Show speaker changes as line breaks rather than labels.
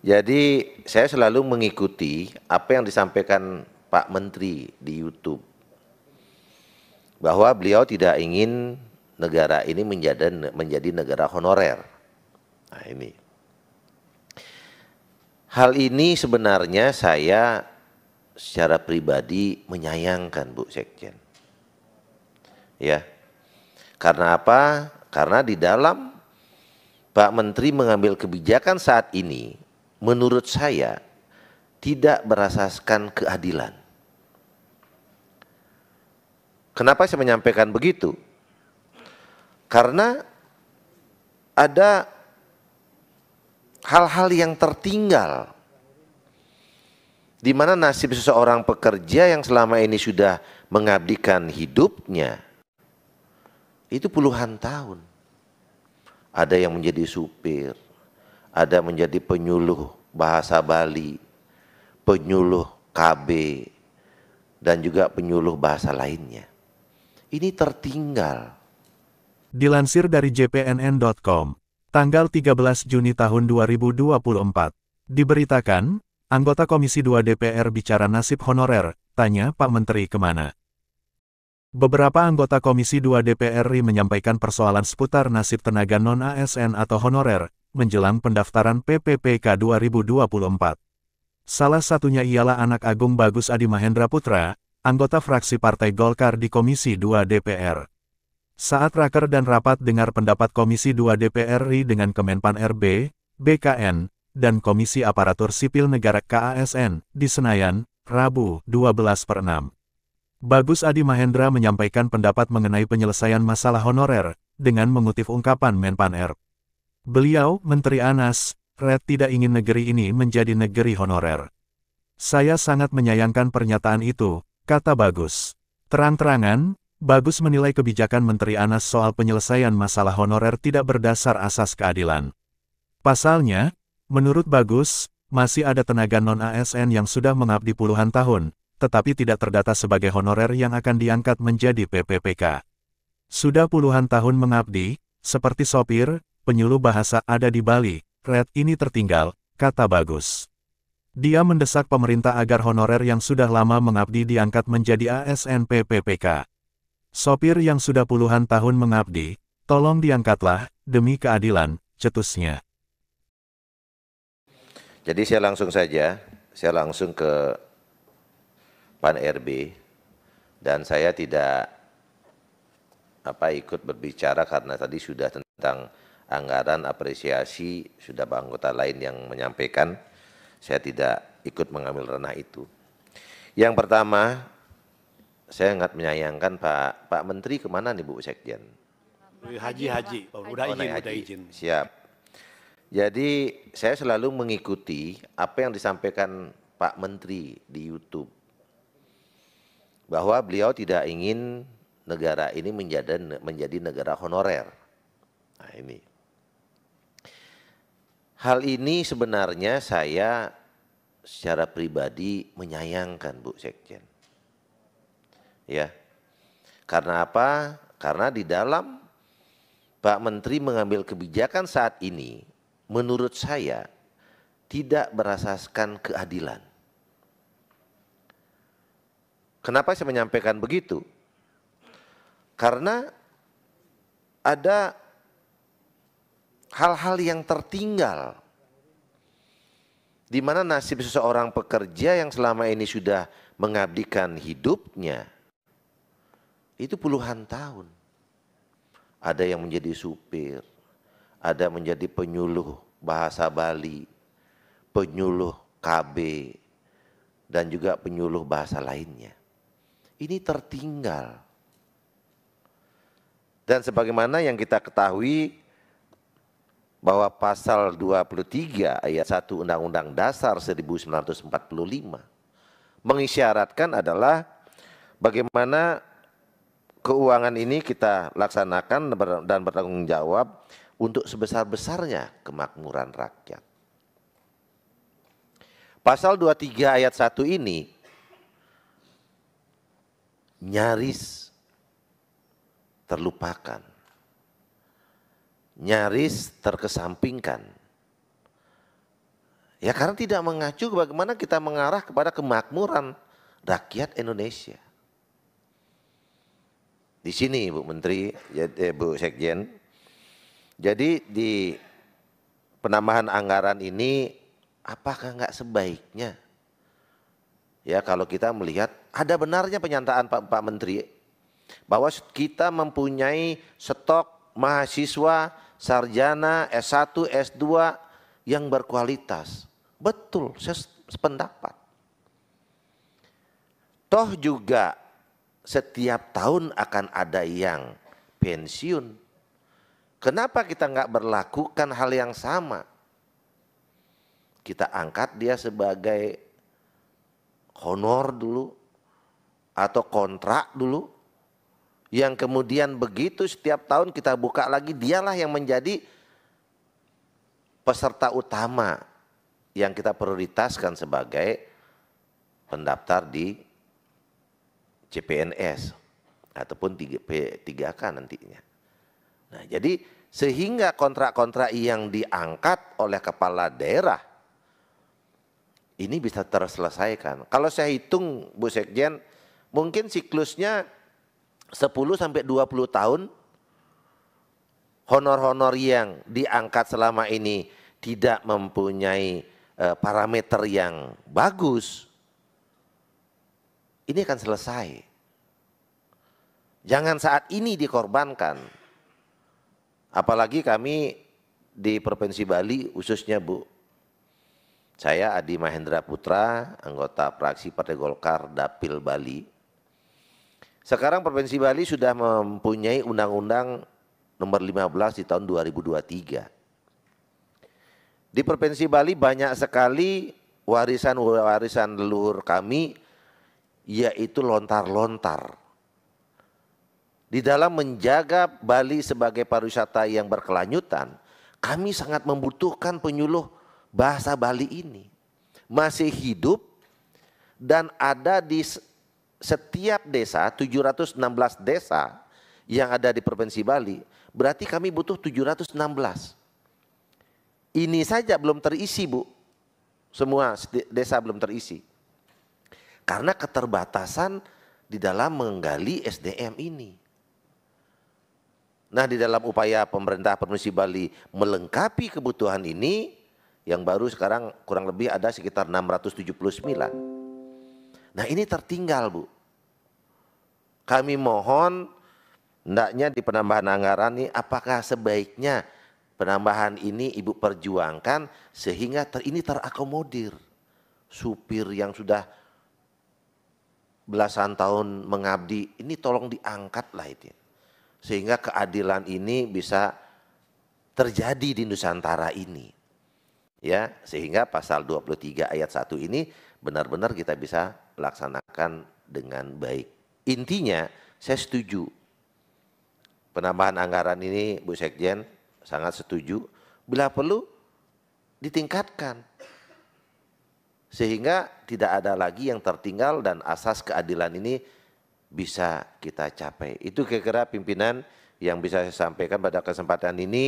Jadi saya selalu mengikuti apa yang disampaikan Pak Menteri di YouTube, bahwa beliau tidak ingin negara ini menjadi negara honorer. Nah ini, hal ini sebenarnya saya secara pribadi menyayangkan, Bu Sekjen. Ya, karena apa? Karena di dalam Pak Menteri mengambil kebijakan saat ini, menurut saya tidak berasaskan keadilan. Kenapa saya menyampaikan begitu? Karena ada hal-hal yang tertinggal, di mana nasib seseorang pekerja yang selama ini sudah mengabdikan hidupnya, itu puluhan tahun. Ada yang menjadi supir, ada menjadi penyuluh bahasa Bali, penyuluh KB, dan juga penyuluh bahasa lainnya. Ini tertinggal.
Dilansir dari jpnn.com, tanggal 13 Juni tahun 2024, diberitakan, anggota Komisi 2 DPR bicara nasib honorer, tanya Pak Menteri kemana. Beberapa anggota Komisi 2 DPR RI menyampaikan persoalan seputar nasib tenaga non-ASN atau honorer, menjelang pendaftaran PPPK 2024. Salah satunya ialah anak Agung Bagus Adi Mahendra Putra, anggota fraksi Partai Golkar di Komisi 2 DPR. Saat raker dan rapat dengar pendapat Komisi 2 DPR RI dengan Kemenpan RB, BKN, dan Komisi Aparatur Sipil Negara KASN, di Senayan, Rabu, 12/6. Bagus Adi Mahendra menyampaikan pendapat mengenai penyelesaian masalah honorer, dengan mengutip ungkapan Menpan RB. Beliau, Menteri Anas, Red tidak ingin negeri ini menjadi negeri honorer. Saya sangat menyayangkan pernyataan itu, kata Bagus. Terang-terangan, Bagus menilai kebijakan Menteri Anas soal penyelesaian masalah honorer tidak berdasar asas keadilan. Pasalnya, menurut Bagus, masih ada tenaga non-ASN yang sudah mengabdi puluhan tahun, tetapi tidak terdata sebagai honorer yang akan diangkat menjadi PPPK. Sudah puluhan tahun mengabdi, seperti sopir, penyuluh bahasa ada di Bali, Red ini tertinggal, kata Bagus. Dia mendesak pemerintah agar honorer yang sudah lama mengabdi diangkat menjadi ASN PPPK. Sopir yang sudah puluhan tahun mengabdi, tolong diangkatlah, demi keadilan, cetusnya.
Jadi saya langsung ke Pan RB, dan saya tidak ikut berbicara karena tadi sudah tentang anggaran apresiasi, sudah anggota lain yang menyampaikan, saya tidak ikut mengambil ranah itu. Yang pertama, saya sangat menyayangkan Pak Menteri kemana nih Bu Sekjen?
Haji, udah izin.
Siap. Jadi saya selalu mengikuti apa yang disampaikan Pak Menteri di YouTube, bahwa beliau tidak ingin negara ini menjadi negara honorer. Nah ini, hal ini sebenarnya saya secara pribadi menyayangkan, Bu Sekjen. Ya, karena apa? Karena di dalam Pak Menteri mengambil kebijakan saat ini, menurut saya tidak berasaskan keadilan. Kenapa saya menyampaikan begitu? Karena ada hal-hal yang tertinggal, di mana nasib seseorang pekerja yang selama ini sudah mengabdikan hidupnya, itu puluhan tahun. Ada yang menjadi supir, ada menjadi penyuluh bahasa Bali, penyuluh KB, dan juga penyuluh bahasa lainnya. Ini tertinggal. Dan sebagaimana yang kita ketahui, bahwa pasal 23 ayat 1 Undang-Undang Dasar 1945 mengisyaratkan adalah bagaimana keuangan ini kita laksanakan dan bertanggung jawab untuk sebesar-besarnya kemakmuran rakyat. Pasal 23 ayat 1 ini nyaris terlupakan, nyaris terkesampingkan. Ya karena tidak mengacu bagaimana kita mengarah kepada kemakmuran rakyat Indonesia. Di sini Bu Menteri, Bu Sekjen, jadi di penambahan anggaran ini apakah nggak sebaiknya ya kalau kita melihat ada benarnya pernyataan Pak Menteri bahwa kita mempunyai stok mahasiswa sarjana S1, S2 yang berkualitas. Betul, saya sependapat. Toh juga setiap tahun akan ada yang pensiun. Kenapa kita nggak berlakukan hal yang sama? Kita angkat dia sebagai honor dulu atau kontrak dulu. Yang kemudian begitu setiap tahun kita buka lagi, dialah yang menjadi peserta utama yang kita prioritaskan sebagai pendaftar di CPNS ataupun 3K nantinya. Nah, jadi sehingga kontrak-kontrak yang diangkat oleh kepala daerah ini bisa terselesaikan. Kalau saya hitung Bu Sekjen, mungkin siklusnya 10 sampai 20 tahun honor-honor yang diangkat selama ini tidak mempunyai parameter yang bagus, ini akan selesai. Jangan saat ini dikorbankan. Apalagi kami di Provinsi Bali khususnya Bu. Saya Adi Mahendra Putra, anggota fraksi Partai Golkar Dapil Bali. Sekarang Provinsi Bali sudah mempunyai Undang-Undang nomor 15 di tahun 2023. Di Provinsi Bali banyak sekali warisan-warisan leluhur kami, yaitu lontar-lontar. Di dalam menjaga Bali sebagai pariwisata yang berkelanjutan, kami sangat membutuhkan penyuluh bahasa Bali ini. Masih hidup dan ada di setiap desa, 716 desa yang ada di Provinsi Bali, berarti kami butuh 716. Ini saja belum terisi Bu, semua desa belum terisi. Karena keterbatasan di dalam menggali SDM ini. Nah, di dalam upaya pemerintah Provinsi Bali melengkapi kebutuhan ini, yang baru sekarang kurang lebih ada sekitar 679. Nah, ini tertinggal Bu. Kami mohon hendaknya di penambahan anggaran ini apakah sebaiknya penambahan ini Ibu perjuangkan sehingga ini terakomodir. Supir yang sudah belasan tahun mengabdi, ini tolong diangkatlah itu. Sehingga keadilan ini bisa terjadi di Nusantara ini. Ya, sehingga pasal 23 ayat 1 ini benar-benar kita bisa laksanakan dengan baik. Intinya saya setuju. Penambahan anggaran ini Bu Sekjen sangat setuju, bila perlu ditingkatkan sehingga tidak ada lagi yang tertinggal dan asas keadilan ini bisa kita capai. Itu kira-kira pimpinan yang bisa saya sampaikan pada kesempatan ini.